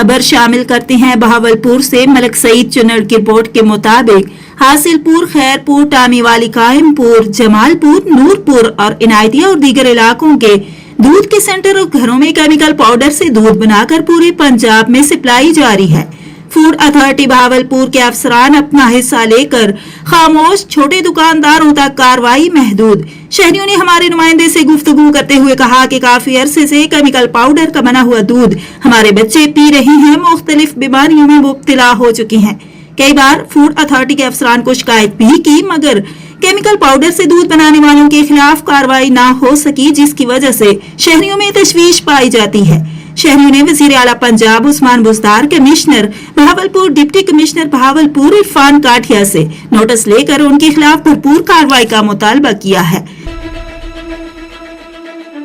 खबर शामिल करते हैं बहावलपुर से। मलक सईद चुनर की रिपोर्ट के मुताबिक हासिलपुर, खैरपुर, टामीवाली, कायमपुर, जमालपुर, नूरपुर और इनायतिया और दीगर इलाकों के दूध के सेंटर और घरों में केमिकल पाउडर से दूध बनाकर पूरे पंजाब में सप्लाई जारी है। फूड अथॉरिटी बहावलपुर के अफसरान अपना हिस्सा लेकर खामोश, छोटे दुकानदारों तक कार्रवाई महदूद। शहरियों ने हमारे नुमाइंदे से गुफ्तगू करते हुए कहा कि काफी अरसे से केमिकल पाउडर का बना हुआ दूध हमारे बच्चे पी रहे हैं, मुख्तलिफ बीमारियों में मुब्तला हो चुके हैं। कई बार फूड अथॉरिटी के अफसरान को शिकायत भी की, मगर केमिकल पाउडर से दूध बनाने वालों के खिलाफ कार्रवाई ना हो सकी, जिसकी वजह से शहरियों में तशवीश पाई जाती है। शहरियों ने वजीर आला Punjab Usman Buzdar, commissioner Bahawalpur, deputy commissioner Bahawalpur Irfan Kathia से नोटिस लेकर उनके खिलाफ भरपूर कार्रवाई का मुतालबा किया है।